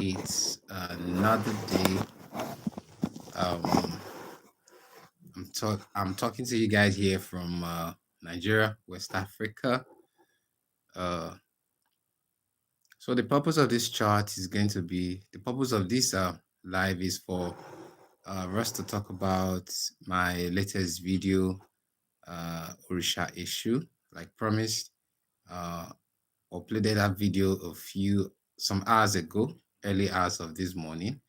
It's another day. Um, I'm talking to you guys here from Nigeria, West Africa. Uh, so the purpose of this chart is going to be the purpose of this live is for us to talk about my latest video, Orisha issue, like promised. Uploaded that video some hours ago, early hours of this morning.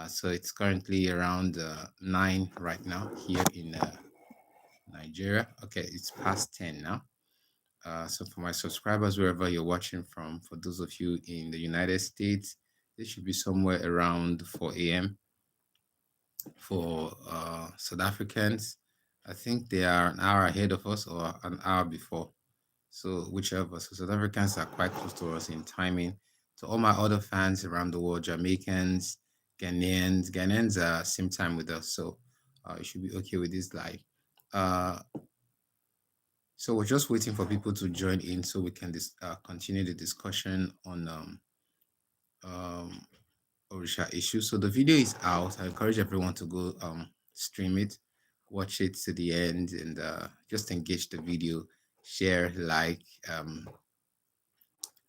So it's currently around 9 right now here in Nigeria. Okay, it's past 10 now. So for my subscribers, wherever you're watching from, for those of you in the United States, it should be somewhere around 4 a.m. For South Africans, I think they are an hour ahead of us or an hour before. So whichever. So South Africans are quite close to us in timing. To all my other fans around the world, Jamaicans, Ghanaians are same time with us. So you should be okay with this live. So we're just waiting for people to join in so we can continue the discussion on Orisha issue. So the video is out. I encourage everyone to go stream it, watch it to the end, and just engage the video, share, like,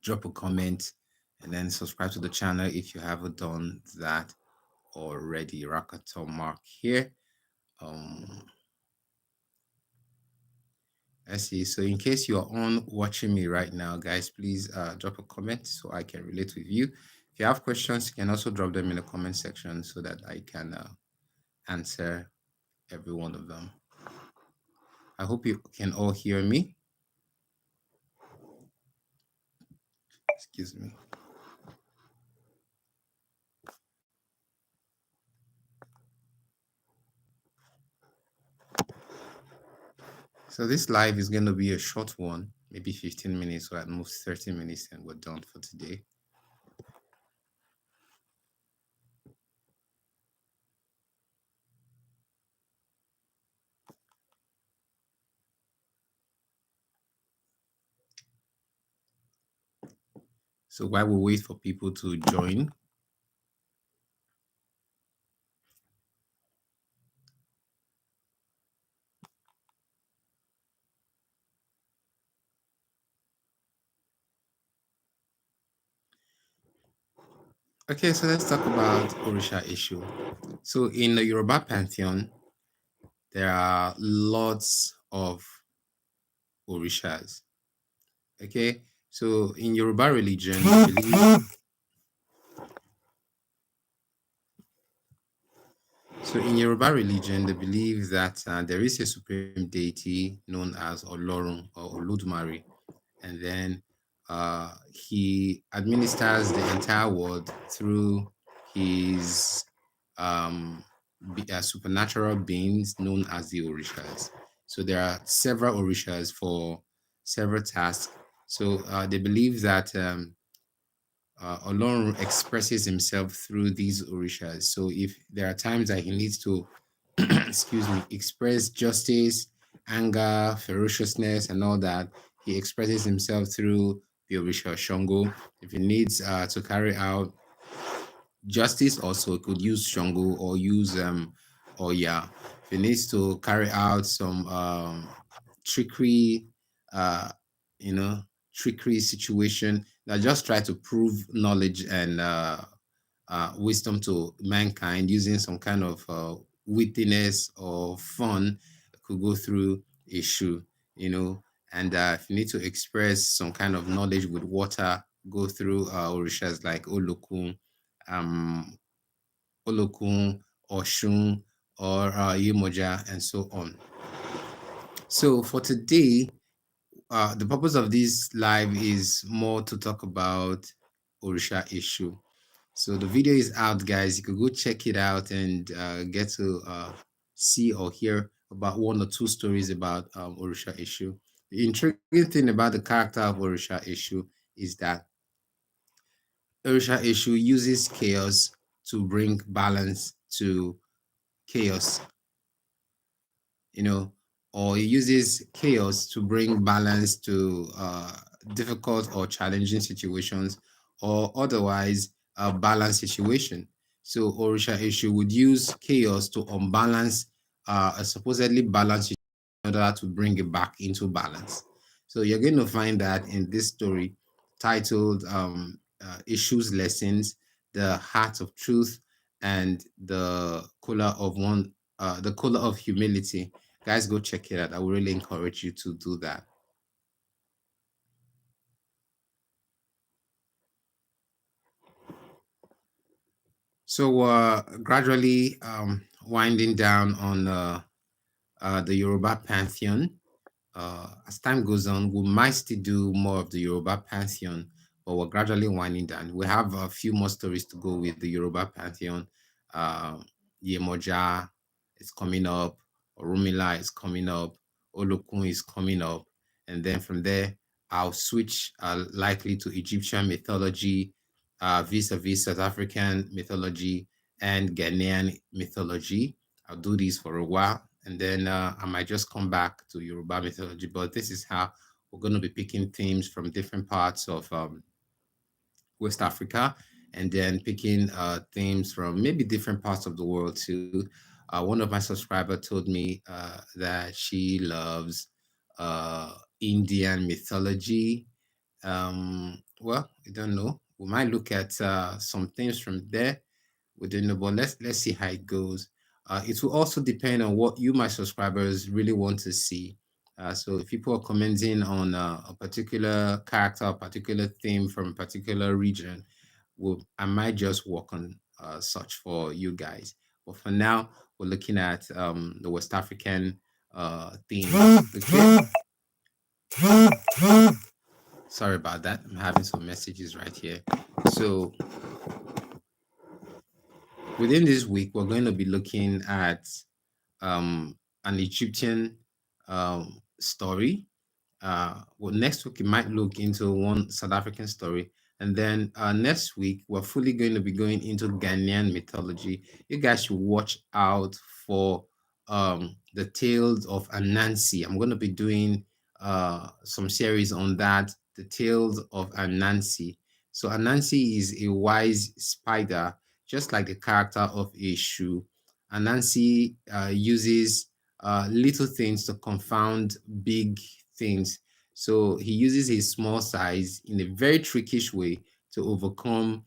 drop a comment, and then subscribe to the channel if you haven't done that already. Raconteur Mark here. Let's see. So in case you're on watching me right now, guys, please drop a comment so I can relate with you. If you have questions, you can also drop them in the comment section so that I can answer every one of them. I hope you can all hear me. Excuse me. So this live is going to be a short one, maybe 15 minutes or at most 30 minutes, and we're done for today. So while we wait for people to join, okay, so let's talk about Orisha issue. So in the Yoruba pantheon, there are lots of Orishas. Okay, so in Yoruba religion, they believe, that there is a supreme deity known as Olorun or Olodumare, and then he administers the entire world through his supernatural beings known as the Orishas. So there are several Orishas for several tasks. So they believe that Olorun expresses himself through these Orishas. So if there are times that he needs to, excuse me, express justice, anger, ferociousness, and all that, he expresses himself through the Orisha Shango. If he needs to carry out justice, also could use Shango or use Oya. If he needs to carry out some trickery, uh, you know, trickery situation that just try to prove knowledge and wisdom to mankind using some kind of wittiness or fun, could go through Eshu, and if you need to express some kind of knowledge with water, go through orishas like Olokun, um, Oshun, or Yemoja, and so on. So for today, the purpose of this live is more to talk about Orisha issue. So the video is out, guys. You could go check it out and get to see or hear about one or two stories about Orisha issue. The intriguing thing about the character of Orisha issue is that Orisha issue uses chaos to bring balance to chaos, or it uses chaos to bring balance to difficult or challenging situations, or otherwise balanced situation. So Orisha Eshu would use chaos to unbalance a supposedly balanced situation in order to bring it back into balance. So you're going to find that in this story titled Issues Lessons, the Heart of Truth, and the color of humility. Guys, go check it out. I would really encourage you to do that. So gradually winding down on the Yoruba pantheon. As time goes on, we might still do more of the Yoruba pantheon, but we're gradually winding down. We have a few more stories to go with the Yoruba pantheon. Uh, Yemoja is coming up, Orumila is coming up, Olokun is coming up, and then from there, I'll switch likely to Egyptian mythology, vis-a-vis South African mythology, and Ghanaian mythology. I'll do these for a while, and then I might just come back to Yoruba mythology. But this is how we're going to be picking themes from different parts of West Africa, and then picking themes from maybe different parts of the world too. One of my subscribers told me that she loves Indian mythology. Well, I don't know. We might look at some things from there. We don't know, but let's see how it goes. It will also depend on what you, my subscribers, really want to see. So if people are commenting on a particular character, a particular theme from a particular region, I might just work on such for you guys. But for now, we're looking at the West African theme. Okay. Sorry about that. I'm having some messages right here. So within this week, we're going to be looking at an Egyptian story. Well, next week we might look into one South African story, and then next week we're fully going to be going into Ghanaian mythology. You guys should watch out for the tales of Anansi. I'm going to be doing some series on that. The tales of Anansi. So Anansi is a wise spider, just like the character of Eshu. Anansi uses little things to confound big things. So he uses his small size in a very trickish way to overcome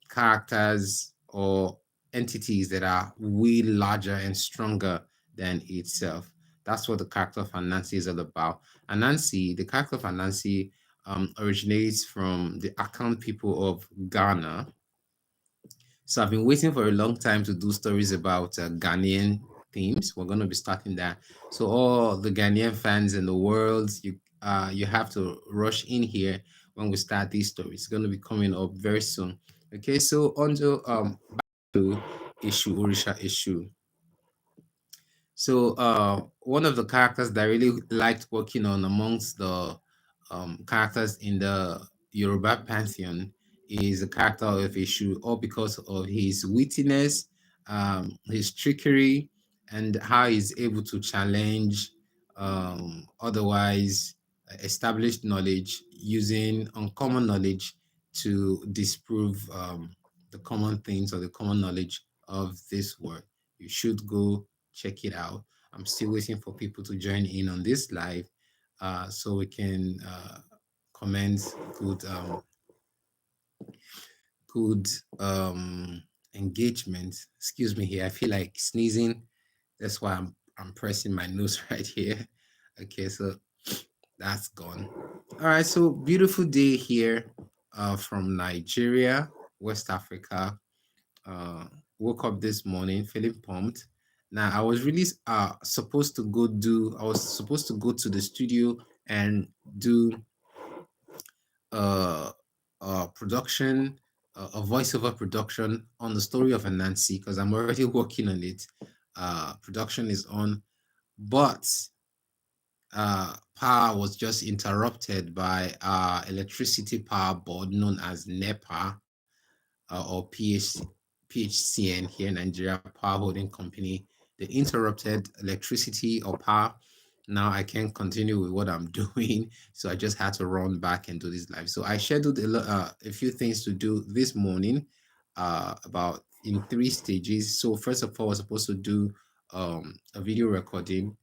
characters or entities that are way larger and stronger than itself. That's what the character of Anansi is all about. Anansi, the character of Anansi, originates from the Akan people of Ghana. So I've been waiting for a long time to do stories about Ghanaian themes. We're going to be starting that. So all the Ghanaian fans in the world, you have to rush in here when we start these stories. It's going to be coming up very soon. Okay, so on back to issue Orisha issue. So one of the characters that I really liked working on amongst the characters in the Yoruba pantheon is the character of Eshu, all because of his wittiness, his trickery, and how he's able to challenge otherwise established knowledge using uncommon knowledge to disprove the common things or the common knowledge of this world. You should go check it out. I'm still waiting for people to join in on this live so we can comment good engagement. Excuse me here. I feel like sneezing. That's why I'm pressing my nose right here. Okay, so that's gone. All right, so beautiful day here from Nigeria, West Africa. Uh, Woke up this morning feeling pumped. Now I was really supposed to I was supposed to go to the studio and do uh, production, a voiceover production on the story of Anansi because I'm already working on it. Production is on, but power was just interrupted by our electricity power board known as NEPA or PHCN here in Nigeria, Power Holding Company. They interrupted electricity or power. now I can't continue with what I'm doing, so I just had to run back and do this live. So I scheduled a few things to do this morning, about in three stages. So first of all, I was supposed to do a video recording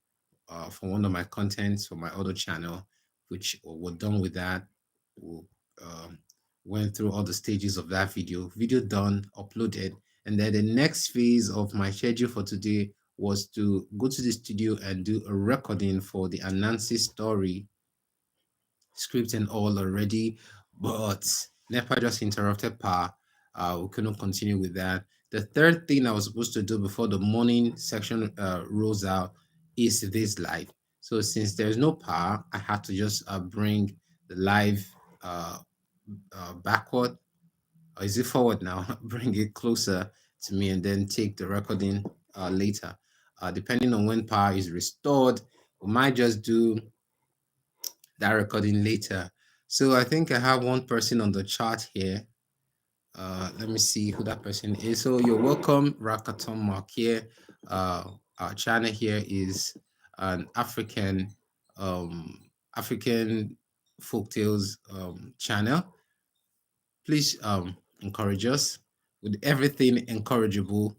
for one of my contents for my other channel, which we're done with that. We um, went through all the stages of that video done, uploaded, and then the next phase of my schedule for today was to go to the studio and do a recording for the Anansi story script and all already, but NEPA just interrupted power. We couldn't continue with that. The third thing I was supposed to do before the morning section rolls out is this live. So since there's no power, I had to just bring the live uh, backward, or is it forward now? Bring it closer to me and then take the recording later. Depending on when power is restored, we might just do that recording later. So I think I have one person on the chart here. Let me see who that person is. So you're welcome, Raconteur Mark here. Uh, our channel here is an um, African folktales channel. Please encourage us with everything encourageable.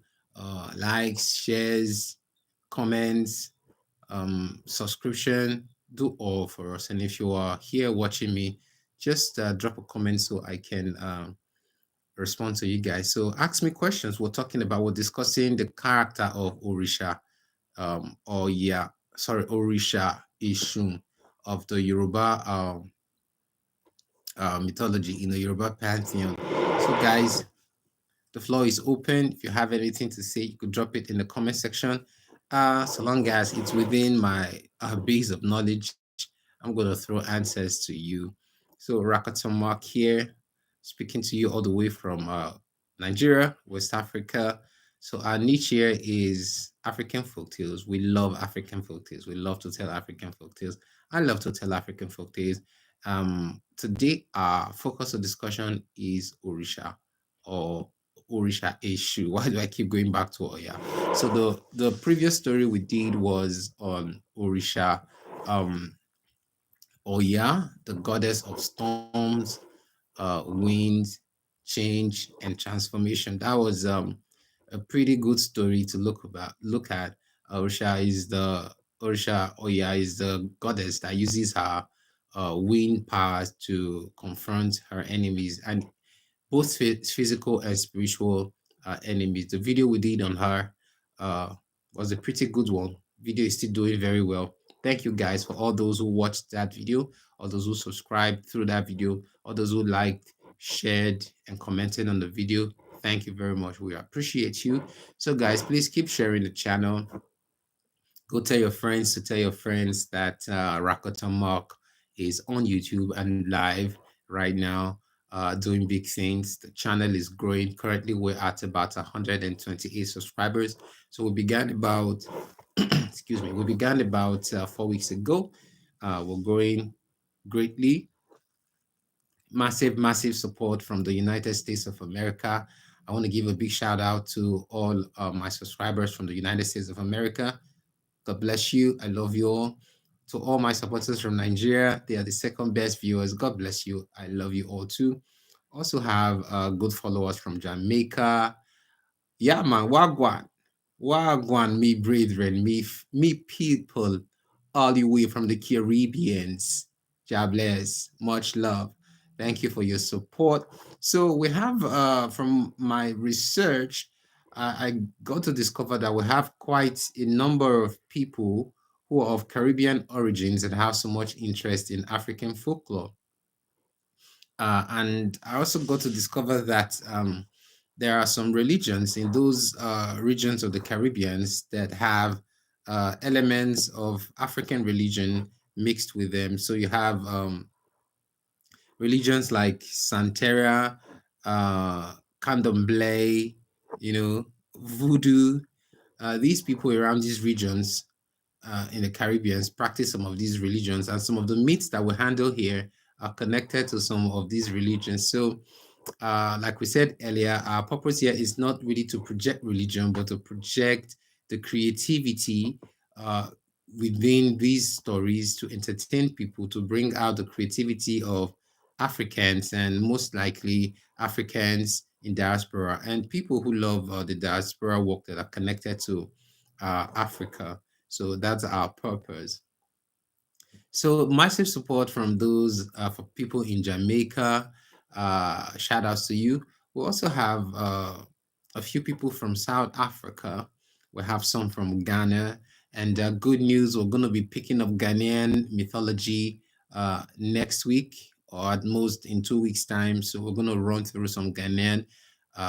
Likes, shares, comments, subscription, do all for us. And if you are here watching me, just drop a comment so I can respond to you guys. So ask me questions. We're discussing the character of Orisha, or yeah, sorry, Orisha Eshu of the Yoruba mythology in the Yoruba pantheon. So guys, the floor is open. If you have anything to say, you could drop it in the comment section. So long as it's within my base of knowledge, I'm going to throw answers to you. So Raconteur Mark here, speaking to you all the way from Nigeria, West Africa. So our niche here is African folktales. We love African folktales. We love to tell African folktales. I love to tell African folktales. Today, our focus of discussion is Orisha, or Orisha Eshu. Why do I keep going back to Oya? So the previous story we did was on Orisha, um, Oya, the goddess of storms, wind, change, and transformation. That was a pretty good story to look at. Orisha Oya is the goddess that uses her wind powers to confront her enemies, and both physical and spiritual enemies. The video we did on her uh, was a pretty good one. Video is still doing very well. Thank you guys for all those who watched that video, all those who subscribed through that video, all those who liked, shared, and commented on the video. Thank you very much. We appreciate you. So guys, please keep sharing the channel. Go tell your friends to tell your friends that Raconteur Mark is on YouTube and live right now, doing big things. The channel is growing. Currently, we're at about 128 subscribers. So we began about, excuse me, we began about 4 weeks ago. We're growing greatly. Massive support from the United States of America. I want to give a big shout out to all my subscribers from the United States of America. God bless you. I love you all. To all my supporters from Nigeria, they are the second best viewers. God bless you. I love you all too. Also have good followers from Jamaica. Yeah, man, Wagwan. Wagwan, me brethren, me people, all the way from the Caribbeans. God bless. Much love. Thank you for your support. So we have, from my research, I got to discover that we have quite a number of people who are of Caribbean origins and have so much interest in African folklore. And I also got to discover that there are some religions in those regions of the Caribbeans that have elements of African religion mixed with them. So you have religions like Santeria, Candomblé, Voodoo. These people around these regions in the Caribbean practice some of these religions, and some of the myths that we handle here are connected to some of these religions. So, like we said earlier, our purpose here is not really to project religion, but to project the creativity, uh, within these stories to entertain people, to bring out the creativity of Africans, and most likely Africans in diaspora and people who love the diaspora work that are connected to Africa. So that's our purpose. So massive support from those for people in Jamaica. Shout outs to you. We also have a few people from South Africa. We have some from Ghana. And good news, we're going to be picking up Ghanaian mythology next week, or at most in 2 weeks' time. So we're going to run through some Ghanaian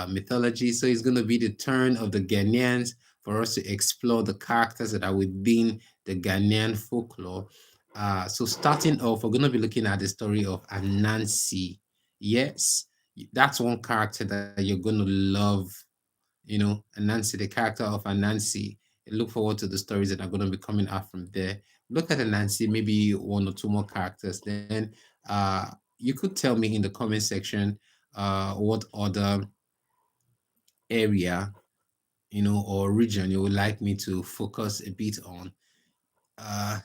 mythology. So it's going to be the turn of the Ghanaians for us to explore the characters that are within the Ghanaian folklore. So starting off, we're going to be looking at the story of Anansi. Yes, that's one character that you're going to love. Anansi, the character of Anansi. Look forward to the stories that are going to be coming out from there. Look at Anansi, maybe one or two more characters. Then you could tell me in the comment section what other area, or region you would like me to focus a bit on.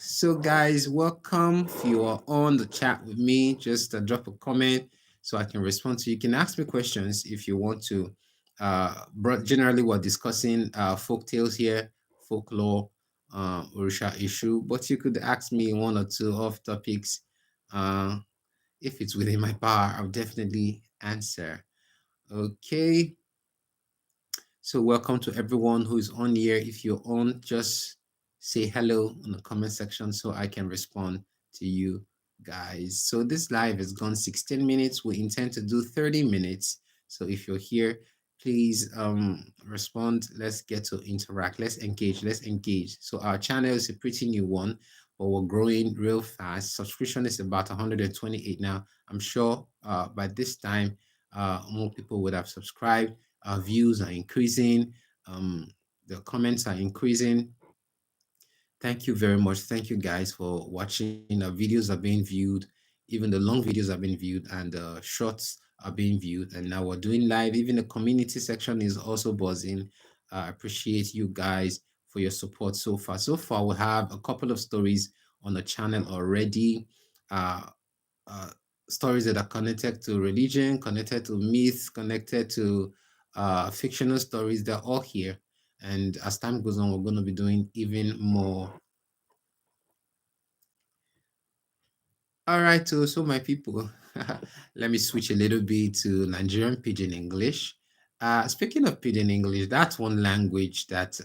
So guys, welcome. If you are on the chat with me, just drop a comment so I can respond to you. You can ask me questions if you want to. But generally, we're discussing folk tales here, folklore, Orisha issue. But you could ask me one or two off topics. Uh, if it's within my power, I'll definitely answer. Okay. So welcome to everyone who is on here. If you're on, just say hello in the comment section so I can respond to you guys. So this live has gone 16 minutes. We intend to do 30 minutes. So if you're here, please respond. Let's get to interact. Let's engage. Let's engage. So our channel is a pretty new one, but we're growing real fast. Subscription is about 128 now. I'm sure by this time more people would have subscribed. Our views are increasing, um, the comments are increasing. Thank you very much. Thank you guys for watching. Our videos are being viewed, even the long videos are being viewed, and the shorts are being viewed. And now we're doing live. Even the community section is also buzzing. I appreciate you guys for your support so far. So far, we have a couple of stories on the channel already. Uh, uh, Stories that are connected to religion, connected to myth, connected to fictional stories. They're all here. And as time goes on, we're going to be doing even more. All right, so my people, let me switch a little bit to Nigerian Pidgin English. Speaking of Pidgin English, that's one language that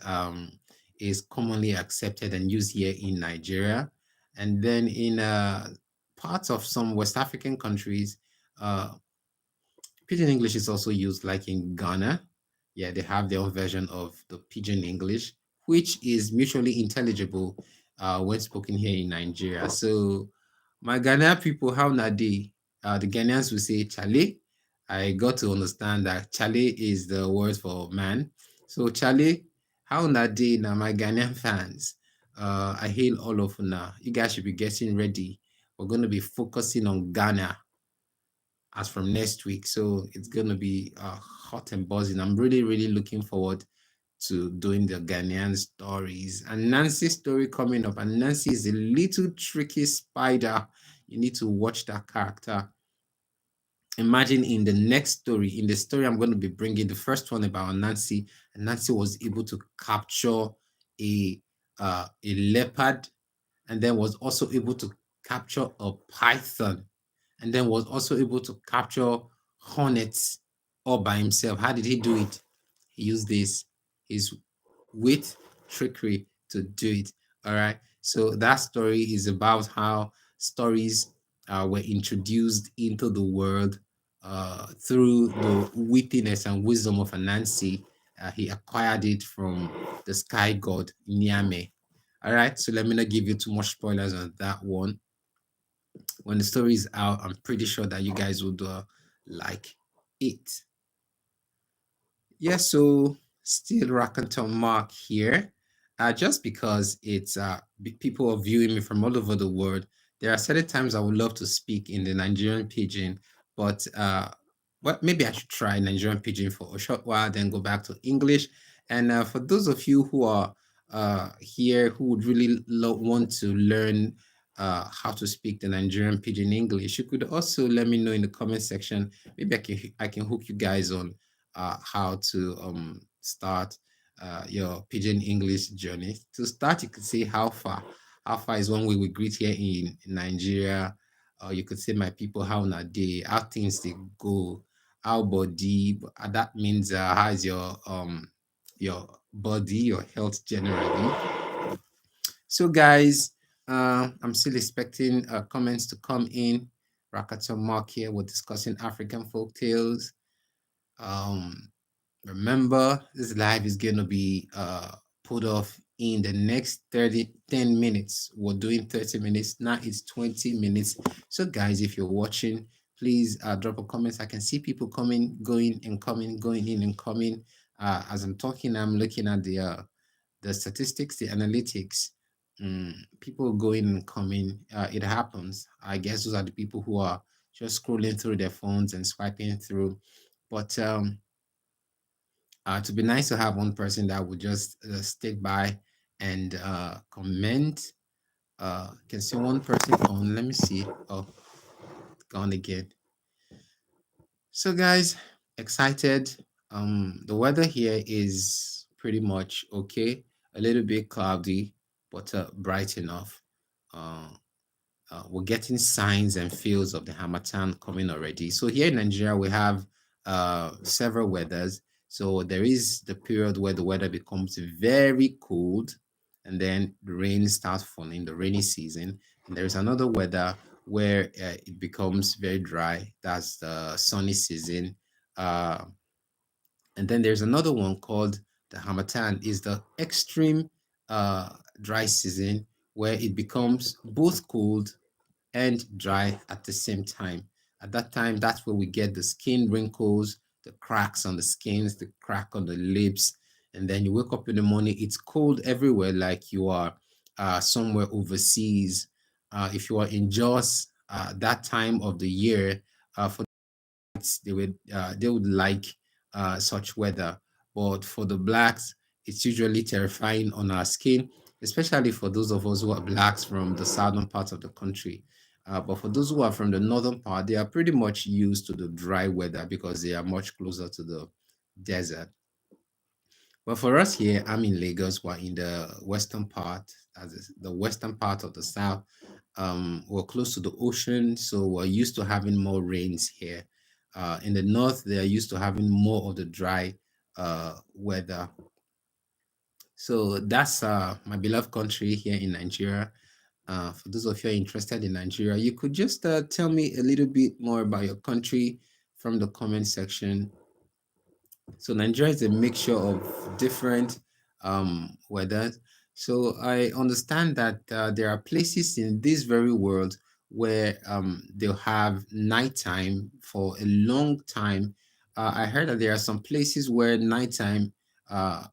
is commonly accepted and used here in Nigeria. And then in parts of some West African countries, uh, Pidgin English is also used, like in Ghana. Yeah, they have their own version of the Pidgin English, which is mutually intelligible when spoken here in Nigeria. So, my Ghanaian people, how na they? The Ghanaians will say Chale. I got to understand that Chale is the word for man. So, Chale, how na they? Now, my Ghanaian fans, I hail all of you now. You guys should be getting ready. We're going to be focusing on Ghana as from next week. So it's gonna be hot and buzzing. I'm really, really looking forward to doing the Ghanaian stories. And Nancy's story coming up. And Nancy is a little tricky spider. You need to watch that character. Imagine in the next story, in the story I'm going to be bringing, the first one about Nancy, and Nancy was able to capture a leopard, and then was also able to capture a python, and then was also able to capture hornets all by himself. How did he do it? He used his wit, trickery to do it. All right. So that story is about how stories were introduced into the world through the wittiness and wisdom of Anansi. He acquired it from the sky god Nyame. All right. So let me not give you too much spoilers on that one. When the story is out, I'm pretty sure that you guys would like it. Yeah, so still Raconteur Mark here. Just because it's people are viewing me from all over the world, there are certain times I would love to speak in the Nigerian pidgin, but maybe I should try Nigerian pidgin for a short while, then go back to English. And for those of you who are here who would really want to learn how to speak the Nigerian pidgin English, you could also let me know in the comment section. Maybe I can hook you guys on how to start your pidgin English journey. To start, you could say how far. How far is one way we greet here in Nigeria. Or you could say my people, how na day, how things they go, how body. That means how is your body, your health generally. So, guys, I'm still expecting comments to come in. Raconteur Mark here. We're discussing African folk tales. Um, Remember, this live is going to be put off in the next 10 minutes. We're doing 30 minutes. Now it's 20 minutes. So, guys, if you're watching, please drop a comment. I can see people coming, going, and coming, going in and coming. As I'm talking, I'm looking at the statistics, the analytics, people going and coming. It happens. I guess those are the people who are just scrolling through their phones and swiping through. But to be nice to have one person that would just stick by and comment. Can see one person on. Let me see. Oh, gone again. So, guys, excited. The weather here is pretty much okay. A little bit cloudy, but bright enough. Uh, we're getting signs and feels of the Hamatan coming already. So here in Nigeria, we have several weathers. So there is the period where the weather becomes very cold, and then the rain starts falling, the rainy season. And there is another weather where it becomes very dry. That's the sunny season. Uh, and then there's another one called the Hamatan, is the extreme uh, dry season where it becomes both cold and dry at the same time. At that time, that's where we get the skin wrinkles, the cracks on the skins, the crack on the lips. And then you wake up in the morning, it's cold everywhere, like you are somewhere overseas. If you are in Jos, that time of the year, for they would like such weather. But for the blacks, it's usually terrifying on our skin, especially for those of us who are blacks from the southern part of the country. But for those who are from the northern part, they are pretty much used to the dry weather because they are much closer to the desert. But for us here, I'm in Lagos. We're in the western part, the western part of the south. We're close to the ocean, so we're used to having more rains here. In the north, they are used to having more of the dry weather. So that's my beloved country here in Nigeria. For those of you interested in Nigeria, you could just tell me a little bit more about your country from the comment section. So Nigeria is a mixture of different weathers. So I understand that there are places in this very world where they'll have nighttime for a long time. I heard that there are some places where nighttime uh,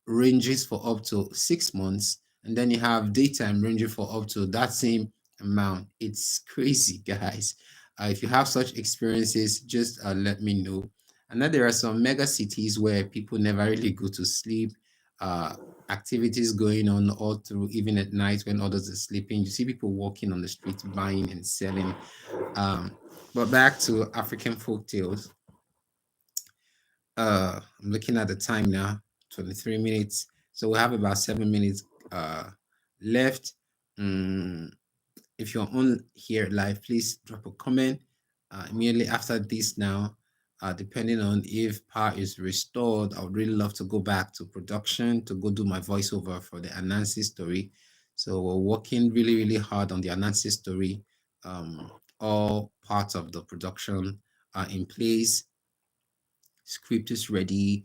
ranges for up to 6 months, and then you have daytime ranging for up to that same amount. It's crazy, guys. If you have such experiences, just let me know. And then there are some mega cities where people never really go to sleep. Uh, Activities going on all through, even at night when others are sleeping. You see people walking on the streets, buying and selling. Um, but back to African folk tales. I'm looking at the time now, 23 minutes. So we have about 7 minutes left. Mm, if you're on here live, please drop a comment immediately after this now. Depending on if power is restored, I would really love to go back to production to go do my voiceover for the Anansi story. So we're working really, really hard on the Anansi story. All parts of the production are in place. Script is ready.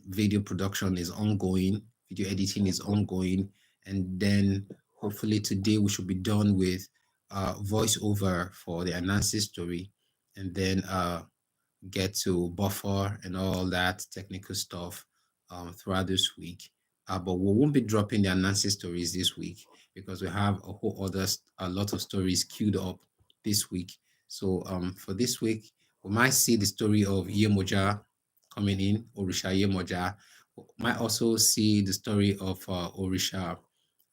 Video production is ongoing. Video editing is ongoing. And then hopefully today we should be done with voiceover for the Anansi story. And then get to buffer and all that technical stuff throughout this week. But we won't be dropping the Anansi stories this week because we have a lot of stories queued up this week. So for this week, we might see the story of Yemoja coming in, Orisha Yemoja. might also see the story of Orisha,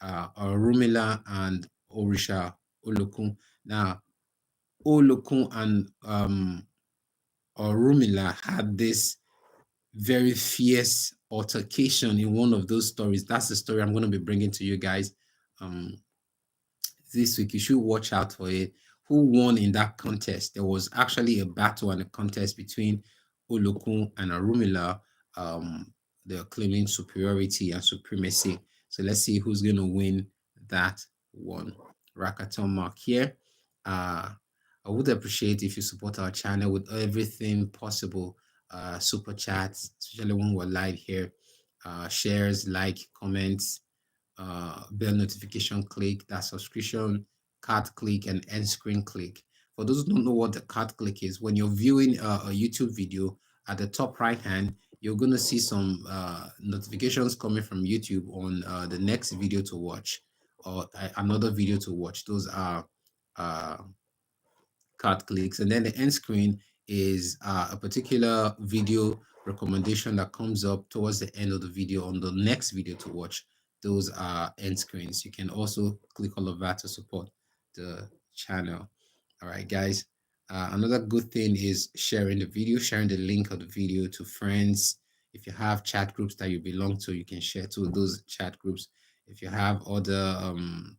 Rumila and Orisha Olokun. Now, Olokun and Rumila had this very fierce altercation in one of those stories. That's the story I'm going to be bringing to you guys. Um, this week. You should watch out for it. Who won in that contest? There was actually a battle and a contest between Olokun and Arumila. Um, they're claiming superiority and supremacy. So let's see who's going to win that one. Raconteur mark here. I would appreciate if you support our channel with everything possible. Super chats, especially when we're live here. Shares, like, comments, bell notification click, that subscription card click, and end screen click. For those who don't know what the card click is, when you're viewing a YouTube video, at the top right hand, you're going to see some notifications coming from YouTube on the next video to watch or another video to watch. Those are uh, card clicks. And then the end screen is a particular video recommendation that comes up towards the end of the video on the next video to watch. Those are end screens. You can also click all of that to support the channel. All right, guys. Another good thing is sharing the video, sharing the link of the video to friends. If you have chat groups that you belong to, you can share to those chat groups. If you have other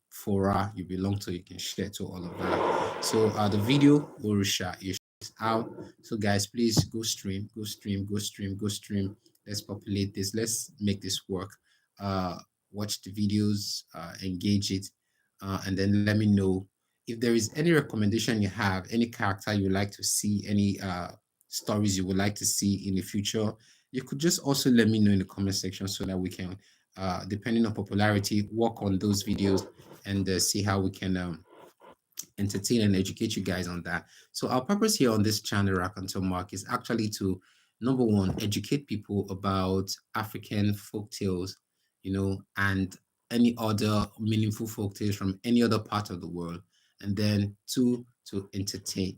fora you belong to, you can share to all of that. So the video Orisha is out. So guys, please go stream, go stream, go stream, go stream. Let's populate this. Let's make this work. Uh, watch the videos, engage it, and then let me know if there is any recommendation you have, any character you would like to see, any stories you would like to see in the future. You could just also let me know in the comment section so that we can, depending on popularity, work on those videos and see how we can entertain and educate you guys on that. So our purpose here on this channel, Raconteur Mark, is actually to, number one, educate people about African folk tales, and any other meaningful folk tales from any other part of the world. And then two, to entertain.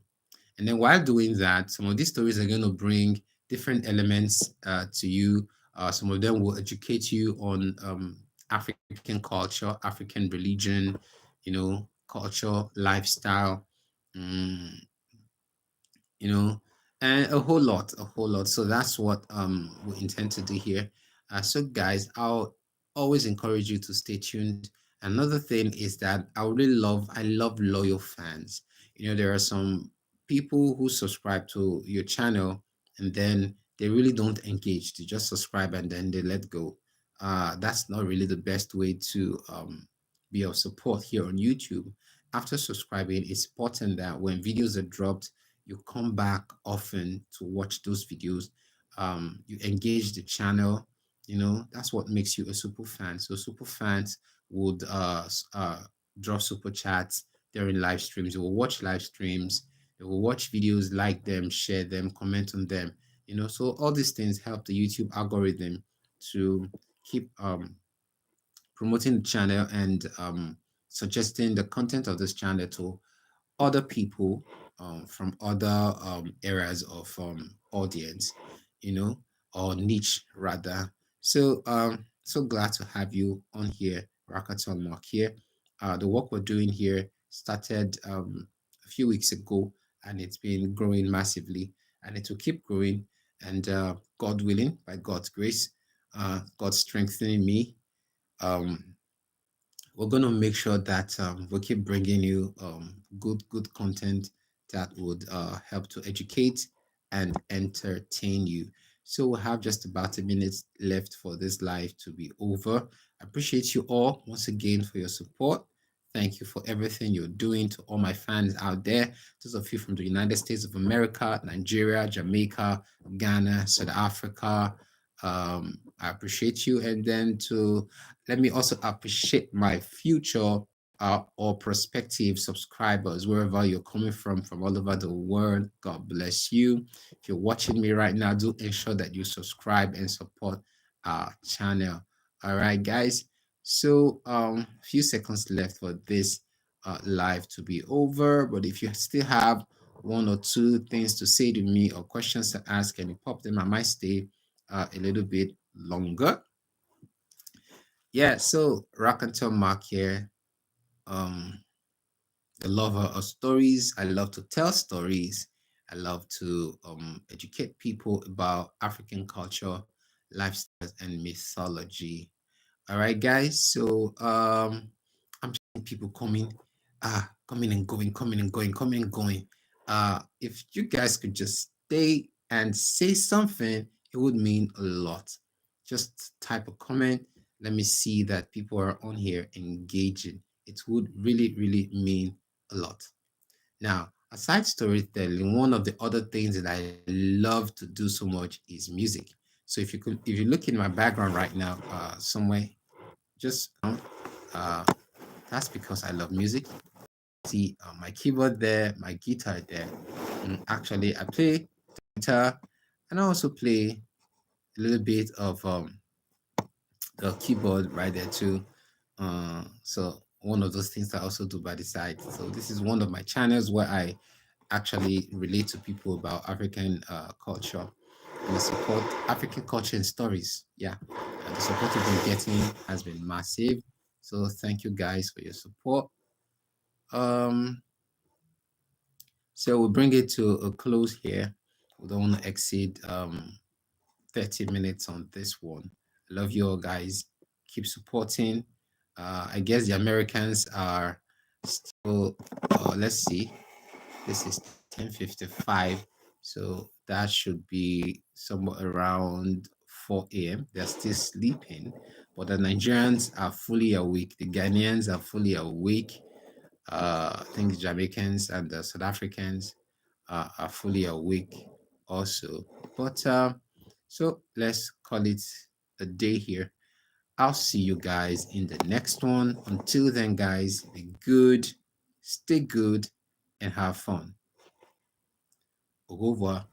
And then while doing that, some of these stories are going to bring different elements to you. Some of them will educate you on African culture, African religion, culture, lifestyle, um, you know, and a whole lot. So that's what we intend to do here. So guys, I'll always encourage you to stay tuned. Another thing is that I love loyal fans. There are some people who subscribe to your channel and then they really don't engage. They just subscribe and then they let go. That's not really the best way to be of support here on YouTube. After subscribing, it's important that when videos are dropped, you come back often to watch those videos. You engage the channel. That's what makes you a super fan. So super fans would drop super chats during live streams. They will watch live streams. They will watch videos, like them, share them, comment on them. So all these things help the YouTube algorithm to keep promoting the channel and suggesting the content of this channel to other people from other areas of audience, you know, or niche rather. So glad to have you on here, Raconteur Mark here. The work we're doing here started a few weeks ago, and it's been growing massively, and it will keep growing. And God willing, by God's grace, God strengthening me. Um, we're going to make sure that we keep bringing you good content that would help to educate and entertain you. So we have just about a minute left for this live to be over. I appreciate you all once again for your support. Thank you for everything you're doing to all my fans out there. Those of you from the United States of America, Nigeria, Jamaica, Ghana, South Africa. I appreciate you. And then to let me also appreciate my future or prospective subscribers, wherever you're coming from all over the world. God bless you. If you're watching me right now, do ensure that you subscribe and support our channel. All right, guys. So a few seconds left for this live to be over. But if you still have one or two things to say to me or questions to ask, can you pop them? I might stay a little bit longer. Yeah, so Raconteur Mark here. Um, a lover of stories. I love to tell stories. I love to educate people about African culture, lifestyles, and mythology. All right, guys. So I'm seeing people coming and going, coming and going, coming and going. If you guys could just stay and say something, it would mean a lot. Just type a comment. Let me see that people are on here engaging. It would really, really mean a lot. Now, aside storytelling, one of the other things that I love to do so much is music. So if you look in my background right now, somewhere, just uh, that's because I love music. See my keyboard there, my guitar there. Actually, I play guitar, and I also play a little bit of the keyboard right there too. So one of those things I also do by the side. So this is one of my channels where I actually relate to people about African culture and support African culture and stories. Yeah, the support you've been getting has been massive. So thank you guys for your support. Um, so we'll bring it to a close here. We don't want to exceed 30 minutes on this one. I love you all guys. Keep supporting. I guess the Americans are still, let's see, this is 10:55. So that should be somewhere around 4 a.m. They're still sleeping, but the Nigerians are fully awake. The Ghanaians are fully awake. I think the Jamaicans and the South Africans are fully awake also. But so let's call it a day here. I'll see you guys in the next one. Until then, guys, be good, stay good, and have fun. Au revoir.